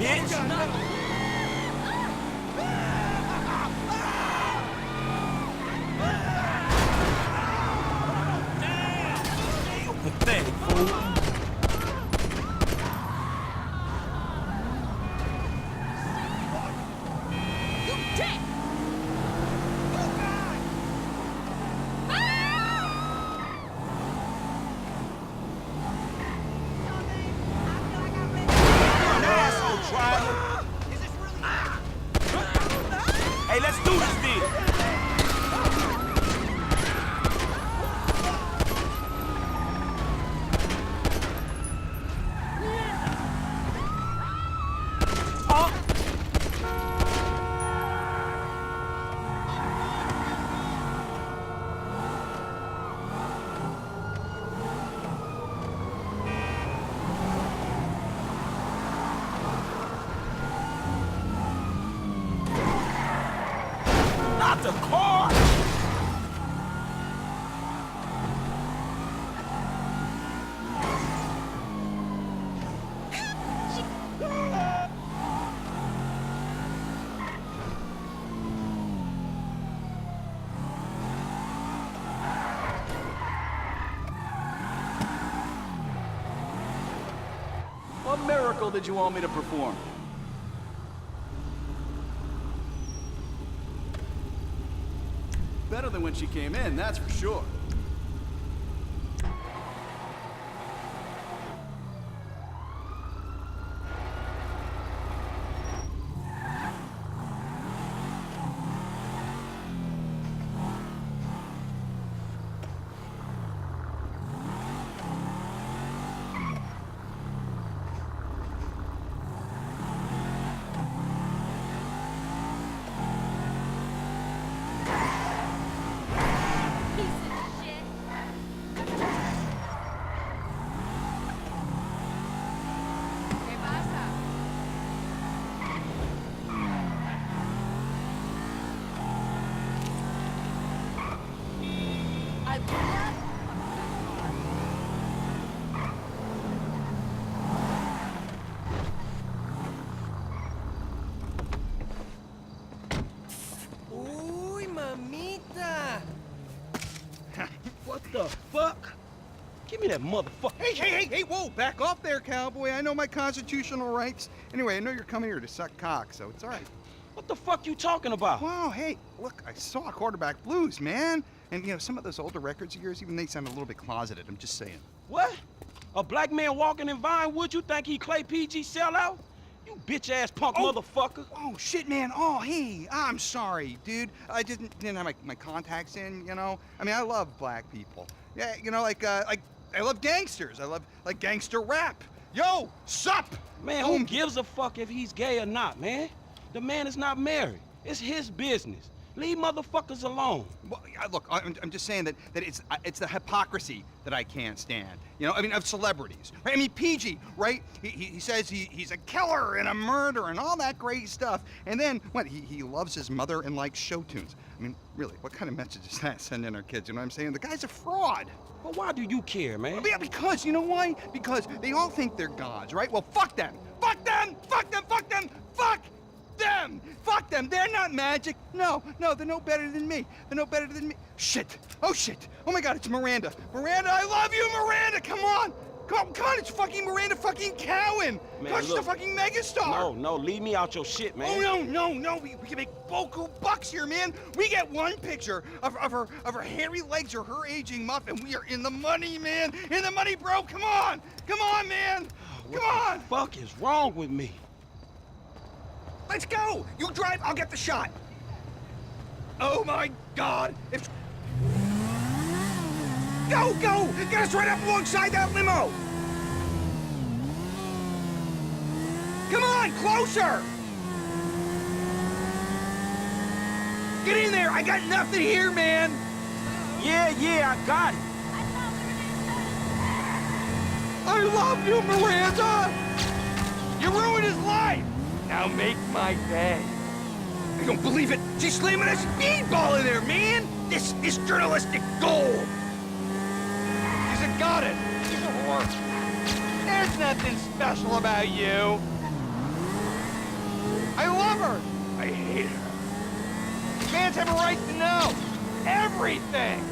bitch! Damn! You pathetic, fool! Hey, let's do this then! Not the car! What miracle did you want me to perform? Better than when she came in, that's for sure. What the fuck? Give me that motherfucker. Hey, whoa, back off there, cowboy. I know my constitutional rights. Anyway, I know you're coming here to suck cock, so it's all right. What the fuck you talking about? Wow, hey, look, I saw Quarterback Blues, man. And, you know, some of those older records of yours, even they sound a little bit closeted, I'm just saying. What? A black man walking in Vinewood, you think he Clay PG sellout? You bitch-ass punk motherfucker. Oh, shit, man. Oh, hey, I'm sorry, dude. I didn't have my contacts in, you know? I mean, I love black people. Yeah, you know, like I love gangsters. I love, like, gangster rap. Yo, sup? Man, who gives a fuck if he's gay or not, man? The man is not married. It's his business. Leave motherfuckers alone. Well, look, I'm just saying that it's the hypocrisy that I can't stand. You know, I mean, of celebrities. Right? I mean, PG, right? He says he's a killer and a murderer and all that great stuff. And then, what, he loves his mother and likes show tunes. I mean, really, what kind of message is that sending our kids? You know what I'm saying? The guy's a fraud. Well, why do you care, man? Yeah, because, you know why? Because they all think they're gods, right? Well, fuck them! Fuck them! Fuck them! Fuck them! Fuck them! Fuck them! They're not magic! No, they're no better than me. They're no better than me. Shit! Oh, shit! Oh my God, it's Miranda! Miranda, I love you, Miranda! Come on! Come on, it's fucking Miranda fucking Cowan! Man, Gosh, she's a fucking megastar! No, leave me out your shit, man. Oh, no, we can make boku bucks here, man! We get one picture of her hairy legs or her aging muff, and we are in the money, man! In the money, bro! Come on! Come on, man! Come on! What the fuck is wrong with me? Let's go! You drive, I'll get the shot! Oh my God! Go! Get us right up alongside that limo! Come on, closer! Get in there! I got nothing here, man! Yeah, I got it. I love you, Miranda! You ruined his life! Now make my day. I don't believe it! She's slamming a speedball in there, man! This is journalistic gold! She's a goddess! She's a whore! There's nothing special about you! I love her. I hate her. Fans have a right to know everything.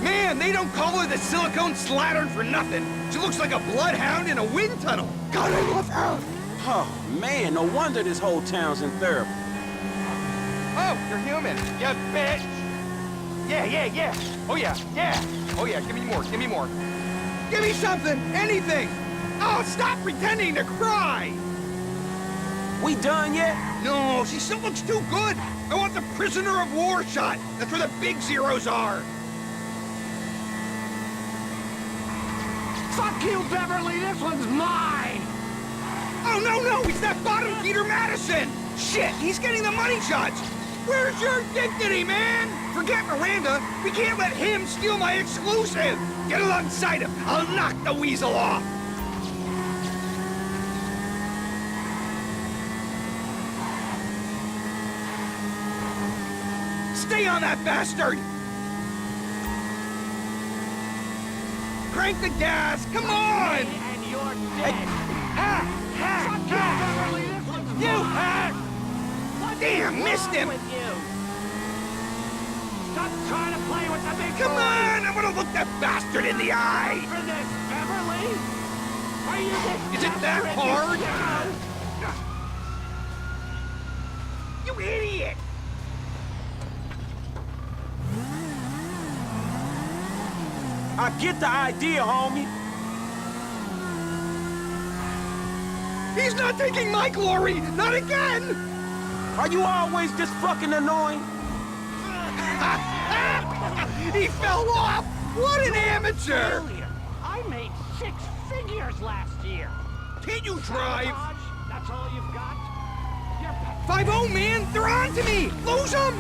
Man, they don't call her the silicone slattern for nothing. She looks like a bloodhound in a wind tunnel. God, I love her. Oh, man, no wonder this whole town's in therapy. Oh, you're human. You bitch. Yeah. Oh, yeah. Oh, yeah, give me more. Give me something, anything. Oh, stop pretending to cry. We done yet? No, she still looks too good. I want the prisoner of war shot. That's where the big zeros are. Fuck you, Beverly! This one's mine! Oh, no, he's that bottom Peter Madison. Shit, he's getting the money shots. Where's your dignity, man? Forget Miranda. We can't let him steal my exclusive. Get alongside him. I'll knock the weasel off. Stay on that bastard! Crank the gas! Come on! And you're dead! Fuck you, Beverly! This one's You mine. hack! Damn, missed him! With you? Stop trying to play with the big Come boys. on! I want to look that bastard in the eye! For this, Beverly? Are you this Is it that desperate, hard? you You idiot! I get the idea, homie. He's not taking my glory! Not again! Are you always this fucking annoying? He fell off! What an amateur! Failure. I made 6 figures last year. Can't you drive? Sabotage? That's all you've got? You're 5-0, man! They're on to me! Lose them!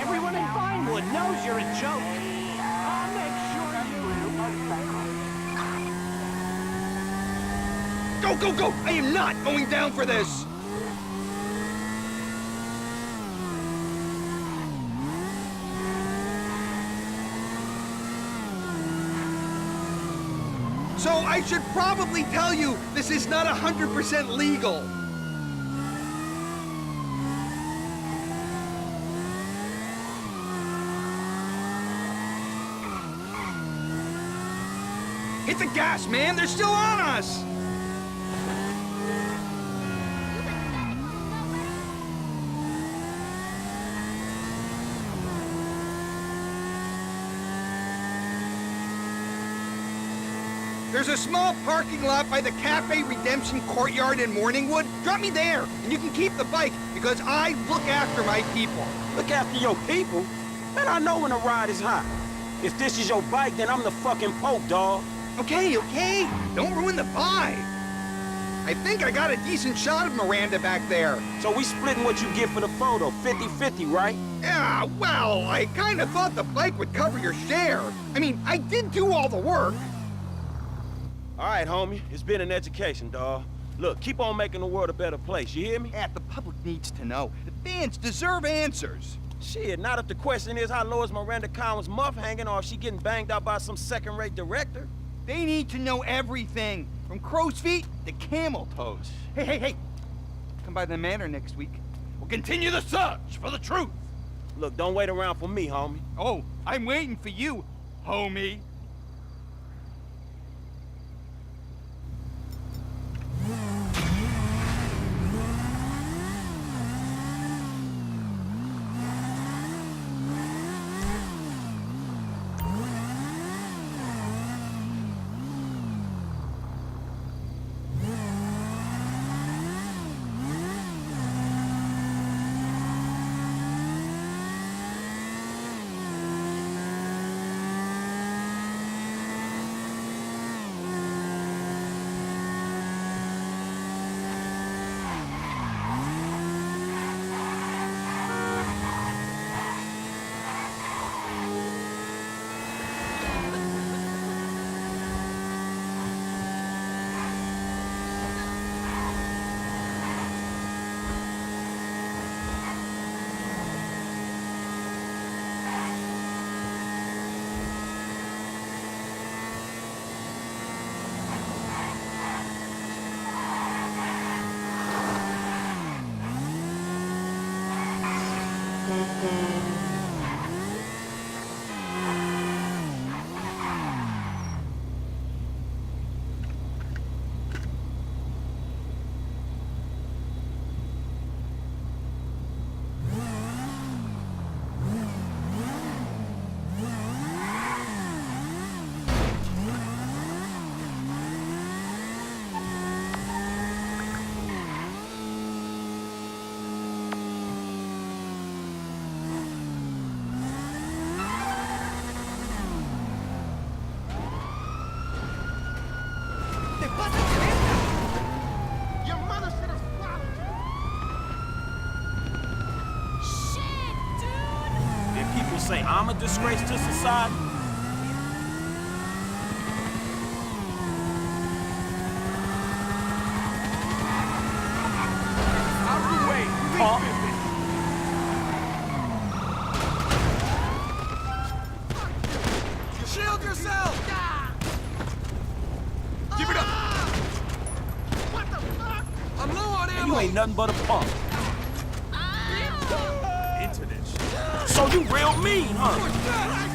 Everyone in Vinewood knows you're a joke. I'll make sure you... Go! I am not going down for this! So I should probably tell you this is not 100% legal. Hit the gas, man! They're still on us! There's a small parking lot by the Gta5 Redemption Courtyard in Morningwood. Drop me there, and you can keep the bike, because I look after my people. Look after your people? Man, I know when a ride is hot. If this is your bike, then I'm the fucking Pope, dawg. Okay. Don't ruin the vibe. I think I got a decent shot of Miranda back there. So we splitting what you get for the photo, 50-50, right? Yeah, well, I kind of thought the bike would cover your share. I mean, I did do all the work. All right, homie. It's been an education, dawg. Look, keep on making the world a better place, you hear me? Yeah, the public needs to know. The fans deserve answers. Shit, not if the question is how low is Miranda Collins' muff hanging or if she getting banged out by some second-rate director. They need to know everything, from crow's feet to camel toes. Hey. Come by the manor next week. We'll continue the search for the truth. Look, don't wait around for me, homie. Oh, I'm waiting for you, homie. say I'm a disgrace to society? Out of the way! Huh? Shield yourself! Give it up! What the fuck? I'm low on ammo! You ain't nothing but a punk. Into this. So you real mean, huh?